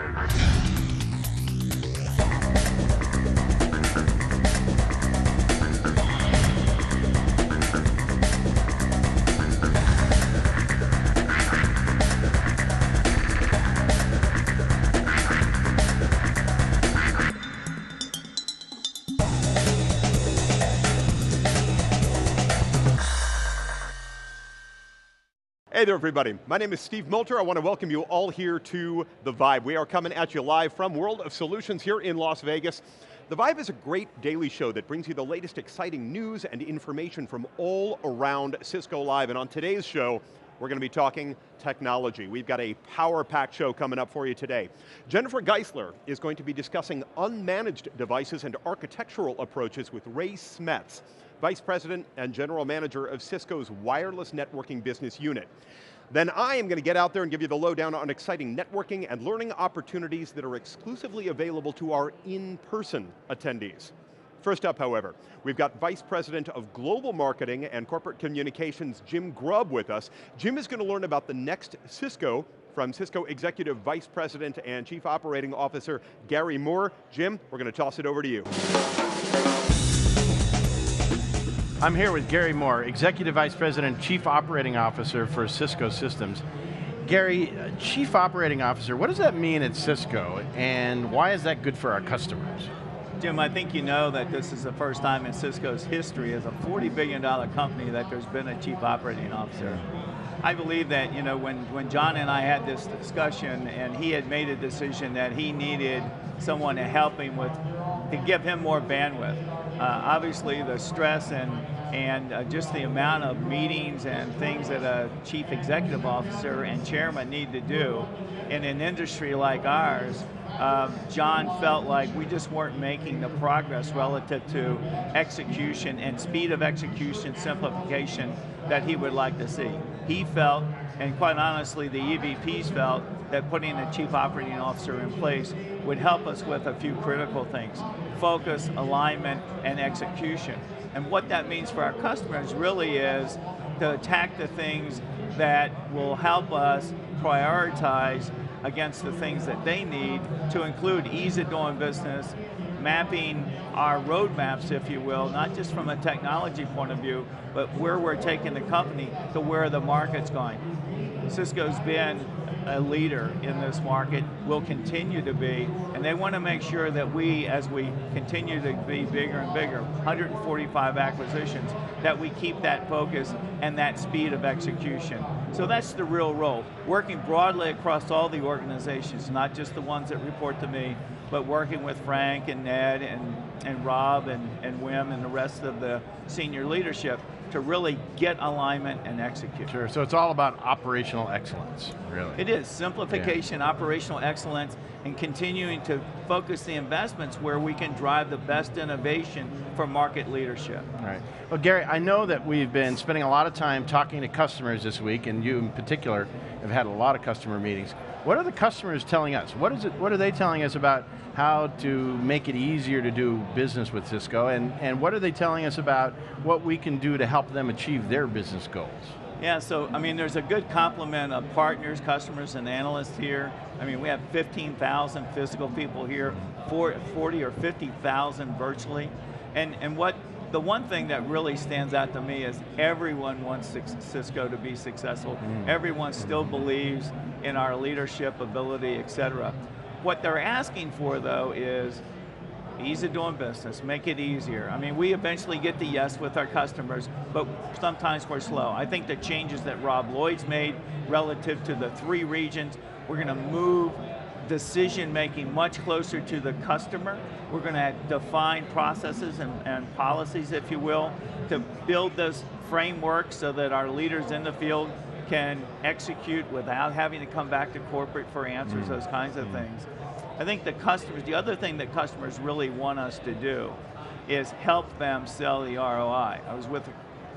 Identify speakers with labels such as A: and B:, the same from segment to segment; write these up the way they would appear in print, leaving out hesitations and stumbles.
A: Hey there, everybody. My name is Steve Moulter. I want to welcome you all here to The Vibe. We are coming at you live from World of Solutions here in Las Vegas. The Vibe is a great daily show that brings you the latest exciting news and information from all around Cisco Live. And on today's show, we're going to be talking technology. We've got a power-packed show coming up for you today. Jennifer Geisler is going to be discussing unmanaged devices and architectural approaches with Ray Smets, Vice President and General Manager of Cisco's Wireless Networking Business Unit. Then I am going to get out there and give you the lowdown on exciting networking and learning opportunities that are exclusively available to our in-person attendees. First up, however, we've got Vice President of Global Marketing and Corporate Communications, Jim Grubb, with us. Jim is going to learn about the next Cisco from Cisco Executive Vice President and Chief Operating Officer, Gary Moore. Jim, we're going to toss it over to you.
B: I'm here with Gary Moore, Executive Vice President, Chief Operating Officer for Cisco Systems. Gary, Chief Operating Officer, what does that mean at Cisco, and why is that good for our customers?
C: Jim, I think you know that this is the first time in Cisco's history as a $40 billion company that there's been a Chief Operating Officer. I believe that, you know, when John and I had this discussion and he had made a decision that he needed someone to help him with, to give him more bandwidth. Obviously the stress and just the amount of meetings and things that a chief executive officer and chairman need to do in an industry like ours, John felt like we just weren't making the progress relative to execution and speed of execution, simplification that he would like to see. He felt, and quite honestly the EVPs felt, that putting a chief operating officer in place would help us with a few critical things: focus, alignment, and execution. And what that means for our customers really is to attack the things that will help us prioritize against the things that they need, to include ease of doing business, mapping our roadmaps, if you will, not just from a technology point of view, but where we're taking the company to where the market's going. Cisco's been a leader in this market, will continue to be, and they want to make sure that we, as we continue to be bigger and bigger, 145 acquisitions, that we keep that focus and that speed of execution. So that's the real role, working broadly across all the organizations, not just the ones that report to me, but working with Frank and Ned and Rob and Wim and the rest of the senior leadership to really get alignment and execute.
B: Sure, so it's all about operational excellence, really.
C: It is, simplification, operational excellence, and continuing to focus the investments where we can drive the best innovation for market leadership.
B: All right. Well, Gary, I know that we've been spending a lot of time talking to customers this week, and you in particular have had a lot of customer meetings. What are the customers telling us? What are they telling us about how to make it easier to do business with Cisco, and what are they telling us about what we can do to help them achieve their business goals?
C: Yeah, so I mean, there's a good complement of partners, customers, and analysts here. I mean, we have 15,000 physical people here, 40 or 50,000 virtually, and the one thing that really stands out to me is everyone wants Cisco to be successful. Everyone still believes in our leadership ability, et cetera. What they're asking for, though, is ease of doing business, make it easier. I mean, we eventually get the yes with our customers, but sometimes we're slow. I think the changes that Rob Lloyd's made relative to the 3 regions, we're going to move decision-making much closer to the customer. We're going to define processes and policies, if you will, to build this framework so that our leaders in the field can execute without having to come back to corporate for answers, those kinds of things. I think the other thing that customers really want us to do is help them sell the ROI. I was with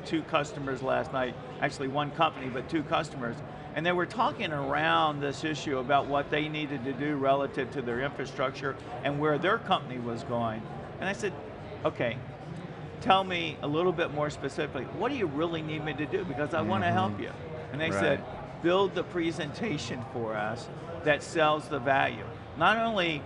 C: 2 customers last night, actually 1 company, but 2 customers, and they were talking around this issue about what they needed to do relative to their infrastructure and where their company was going. And I said, okay, tell me a little bit more specifically, what do you really need me to do? Because I want to help you. And they said, build the presentation for us that sells the value. Not only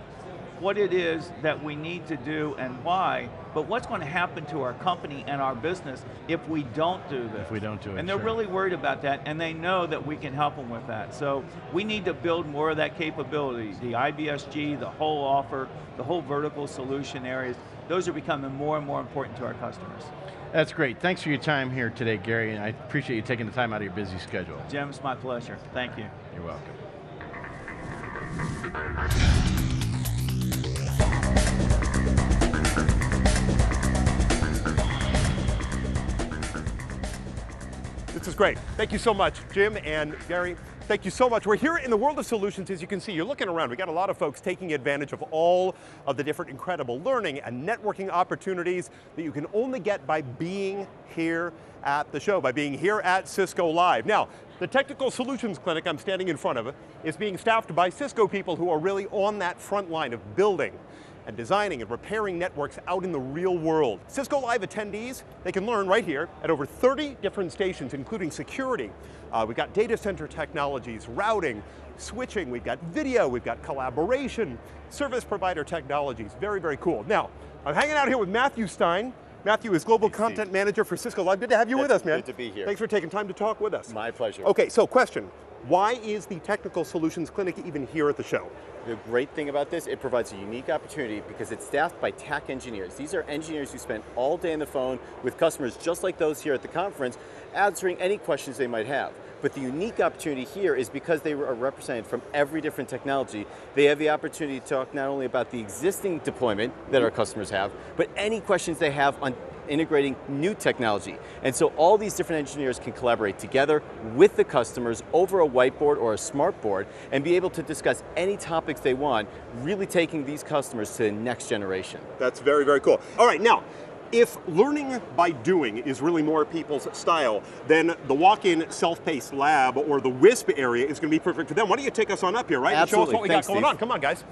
C: what it is that we need to do and why, but what's going to happen to our company and our business if we don't do this.
B: If we don't do it,
C: and they're really worried about that, and they know that we can help them with that. So we need to build more of that capability. The IBSG, the whole offer, the whole vertical solution areas, those are becoming more and more important to our customers.
B: That's great. Thanks for your time here today, Gary, and I appreciate you taking the time out of your busy schedule.
C: Jim, it's my pleasure. Thank you.
B: You're welcome.
A: This is great. Thank you so much, Jim and Gary. Thank you so much. We're here in the world of solutions. As you can see, you're looking around. We got a lot of folks taking advantage of all of the different incredible learning and networking opportunities that you can only get by being here at the show, by being here at Cisco Live. Now, the Technical Solutions Clinic I'm standing in front of is being staffed by Cisco people who are really on that front line of building and designing and repairing networks out in the real world. Cisco Live attendees, they can learn right here at over 30 different stations, including security. We've got data center technologies, routing, switching, we've got video, we've got collaboration, service provider technologies. Very, very cool. Now, I'm hanging out here with Matthew Stein. Matthew is Global Content Manager for Cisco Live. Good to have you with us, man.
D: Good to be here.
A: Thanks for taking time to talk with us.
D: My pleasure.
A: Okay, so question. Why is the Technical Solutions Clinic even here at the show?
D: The great thing about this, it provides a unique opportunity because it's staffed by TAC engineers. These are engineers who spend all day on the phone with customers just like those here at the conference, answering any questions they might have. But the unique opportunity here is because they are represented from every different technology, they have the opportunity to talk not only about the existing deployment that our customers have, but any questions they have on integrating new technology. And so all these different engineers can collaborate together with the customers over a whiteboard or a smart board and be able to discuss any topics they want, really taking these customers to the next generation.
A: That's very, very cool. All right, now, if learning by doing is really more people's style, then the walk-in self-paced lab or the WISP area is going to be perfect for them. Why don't you take us on up here, right?
D: Absolutely.
A: And show us what we
D: Thanks,
A: got going
D: Steve.
A: on. Come on, guys.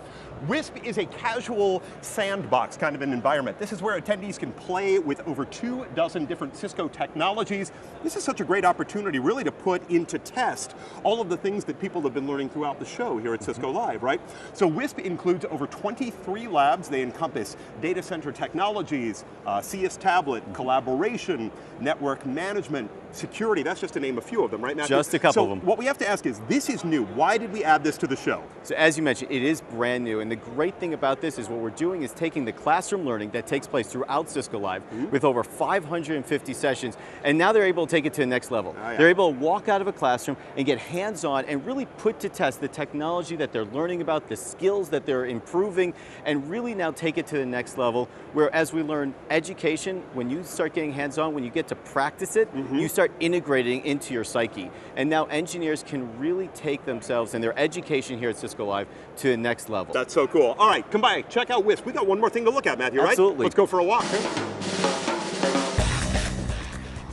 A: WISP is a casual sandbox kind of an environment. This is where attendees can play with over 24 different Cisco technologies. This is such a great opportunity really to put into test all of the things that people have been learning throughout the show here at Cisco Live, right? So WISP includes over 23 labs. They encompass data center technologies, CS tablet, collaboration, network management, security. That's just to name a few of them, right, Matthew?
D: Just a couple of them.
A: What we have to ask is, this is new. Why did we add this to the show?
D: So as you mentioned, it is brand new, and the great thing about this is what we're doing is taking the classroom learning that takes place throughout Cisco Live with over 550 sessions, and now they're able to take it to the next level.
A: Oh, yeah.
D: They're able to walk out of a classroom and get hands-on and really put to test the technology that they're learning about, the skills that they're improving, and really now take it to the next level, where as we learn education, when you start getting hands-on, when you get to practice it, you start integrating into your psyche. And now engineers can really take themselves and their education here at Cisco Live to the next level.
A: That's so cool. All right, come by, check out WISP. We got one more thing to look at, Matthew, right?
D: Absolutely.
A: Let's go for a walk.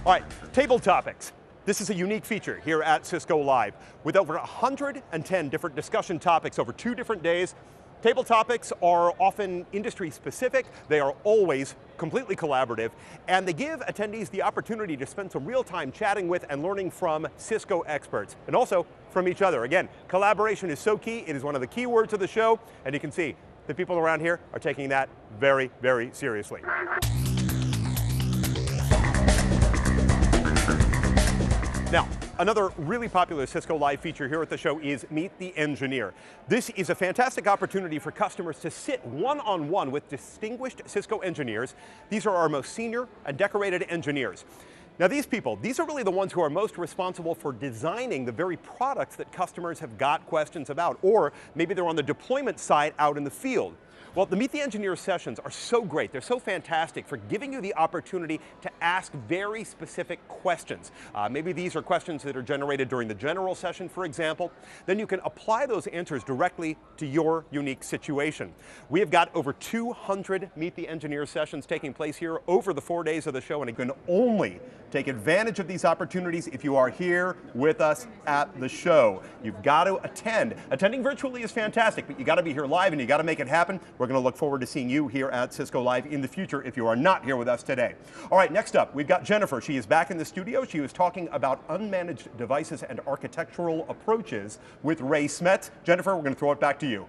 A: All right, table topics. This is a unique feature here at Cisco Live. With over 110 different discussion topics over 2 different days, table topics are often industry specific, they are always completely collaborative, and they give attendees the opportunity to spend some real time chatting with and learning from Cisco experts, and also from each other. Again, collaboration is so key, it is one of the key words of the show, and you can see the people around here are taking that very, very seriously. Now, another really popular Cisco Live feature here at the show is Meet the Engineer. This is a fantastic opportunity for customers to sit one-on-one with distinguished Cisco engineers. These are our most senior and decorated engineers. Now these people, these are really the ones who are most responsible for designing the very products that customers have got questions about, or maybe they're on the deployment side out in the field. Well, the Meet the Engineer sessions are so great. They're so fantastic for giving you the opportunity to ask very specific questions. Maybe these are questions that are generated during the general session, for example. Then you can apply those answers directly to your unique situation. We have got over 200 Meet the Engineer sessions taking place here over the 4 days of the show, and you can only take advantage of these opportunities if you are here with us at the show. You've got to attend. Attending virtually is fantastic, but you got to be here live and you got to make it happen. We're going to look forward to seeing you here at Cisco Live in the future if you are not here with us today. All right, next up, we've got Jennifer. She is back in the studio. She was talking about unmanaged devices and architectural approaches with Ray Smets. Jennifer, we're going to throw it back to you.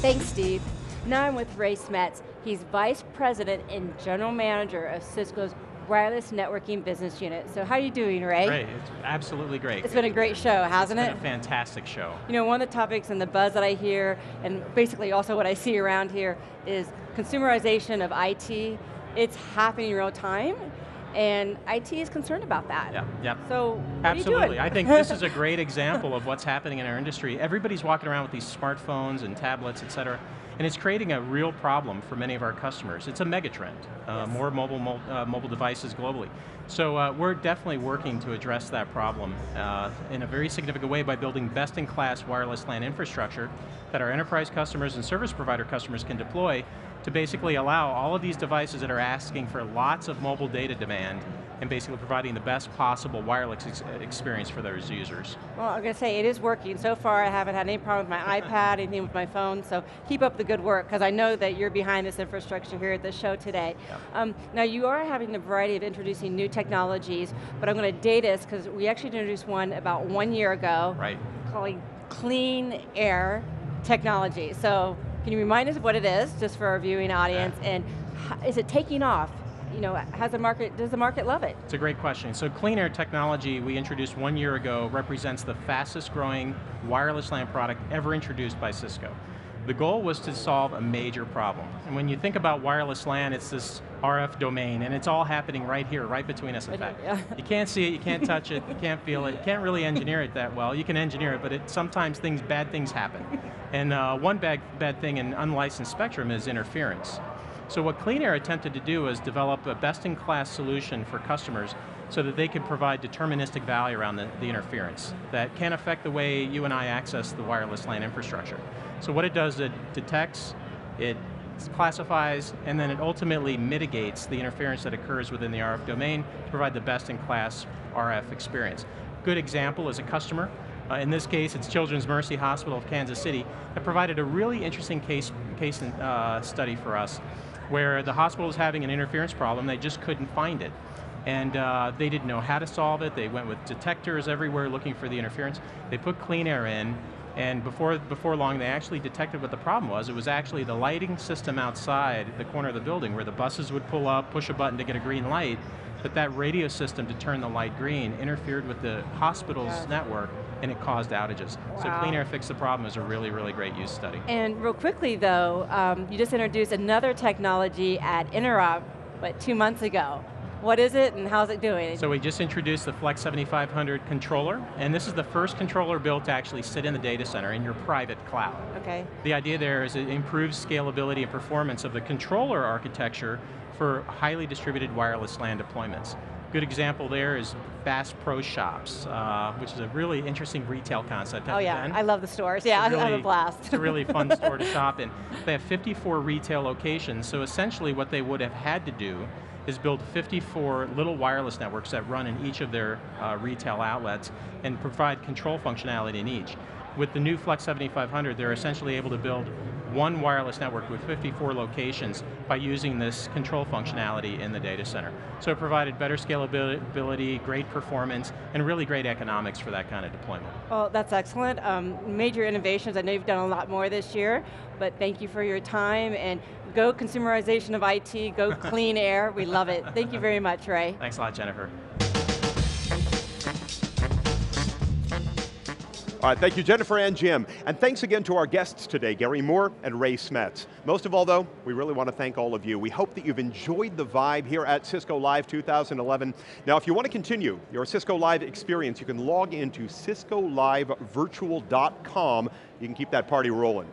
E: Thanks, Steve. Now I'm with Ray Smets. He's Vice President and General Manager of Cisco's Wireless Networking Business Unit. So how are you doing, Ray?
F: Great, it's absolutely great.
E: It's been a great show, hasn't it?
F: It's been a fantastic show.
E: You know, one of the topics and the buzz that I hear, and basically also what I see around here, is consumerization of IT. It's happening in real time, and IT is concerned about that.
F: Yeah.
E: So what
F: absolutely.
E: are you doing?
F: I think this is a great example of what's happening in our industry. Everybody's walking around with these smartphones and tablets, et cetera, and it's creating a real problem for many of our customers. It's a megatrend,
E: Yes.
F: more mobile devices globally. So we're definitely working to address that problem in a very significant way by building best-in-class wireless LAN infrastructure that our enterprise customers and service provider customers can deploy to basically allow all of these devices that are asking for lots of mobile data demand and basically providing the best possible wireless experience for those users.
E: Well, I'm going to say it is working. So far I haven't had any problem with my iPad, anything with my phone, so keep up the good work, because I know that you're behind this infrastructure here at the show today.
F: Yep.
E: Now you are having a variety of introducing new technologies, but I'm going to date us, because we actually introduced one about 1 year ago,
F: Right.
E: calling Clean Air Technology. So can you remind us of what it is, just for our viewing audience, and is it taking off? You know, does the market love it?
F: It's a great question. So Clean Air technology we introduced 1 year ago represents the fastest growing wireless LAN product ever introduced by Cisco. The goal was to solve a major problem. And when you think about wireless LAN, it's this RF domain, and it's all happening right here, right between us, in fact.
E: Yeah.
F: You can't see it, you can't touch it, you can't feel it, you can't really engineer it that well. You can engineer it, but sometimes bad things happen. And one bad thing in unlicensed spectrum is interference. So what Clean Air attempted to do was develop a best-in-class solution for customers so that they could provide deterministic value around the interference that can affect the way you and I access the wireless LAN infrastructure. So what it does, it detects, it classifies, and then it ultimately mitigates the interference that occurs within the RF domain to provide the best-in-class RF experience. Good example is a customer. In this case, it's Children's Mercy Hospital of Kansas City that provided a really interesting case study for us, where the hospital was having an interference problem, they just couldn't find it. And they didn't know how to solve it. They went with detectors everywhere looking for the interference. They put Clean Air in, and before long they actually detected what the problem was. It was actually the lighting system outside the corner of the building where the buses would pull up, push a button to get a green light, but that radio system to turn the light green interfered with the hospital's network, and it caused outages.
E: Wow.
F: So Clean Air fixed the problem. It was a really, really great use study.
E: And real quickly though, you just introduced another technology at Interop, 2 months ago. What is it and how's it doing?
F: So we just introduced the Flex 7500 controller, and this is the first controller built to actually sit in the data center in your private cloud.
E: Okay.
F: The idea there is it improves scalability and performance of the controller architecture for highly distributed wireless LAN deployments. Good example there is Bass Pro Shops, which is a really interesting retail concept.
E: Oh yeah, I love the stores. Yeah, I have a blast.
F: It's a really fun store to shop in. They have 54 retail locations, so essentially what they would have had to do is build 54 little wireless networks that run in each of their retail outlets and provide control functionality in each. With the new Flex 7500, they're essentially able to build one wireless network with 54 locations by using this control functionality in the data center. So it provided better scalability, great performance, and really great economics for that kind of deployment.
E: Well, that's excellent. Major innovations. I know you've done a lot more this year, but thank you for your time, and go consumerization of IT, go Clean Air. We love it. Thank you very much, Ray.
F: Thanks a lot, Jennifer.
A: All right, thank you, Jennifer and Jim. And thanks again to our guests today, Gary Moore and Ray Smets. Most of all, though, we really want to thank all of you. We hope that you've enjoyed the vibe here at Cisco Live 2011. Now, if you want to continue your Cisco Live experience, you can log into CiscoLiveVirtual.com. You can keep that party rolling.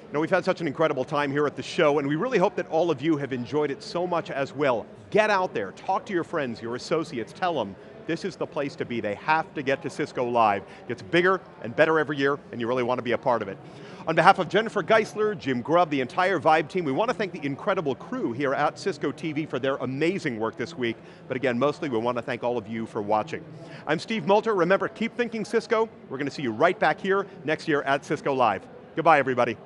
A: You know, we've had such an incredible time here at the show, and we really hope that all of you have enjoyed it so much as well. Get out there, talk to your friends, your associates, tell them this is the place to be. They have to get to Cisco Live. It gets bigger and better every year, and you really want to be a part of it. On behalf of Jennifer Geisler, Jim Grubb, the entire Vibe team, we want to thank the incredible crew here at Cisco TV for their amazing work this week. But again, mostly we want to thank all of you for watching. I'm Steve Moulter. Remember, keep thinking Cisco. We're going to see you right back here next year at Cisco Live. Goodbye, everybody.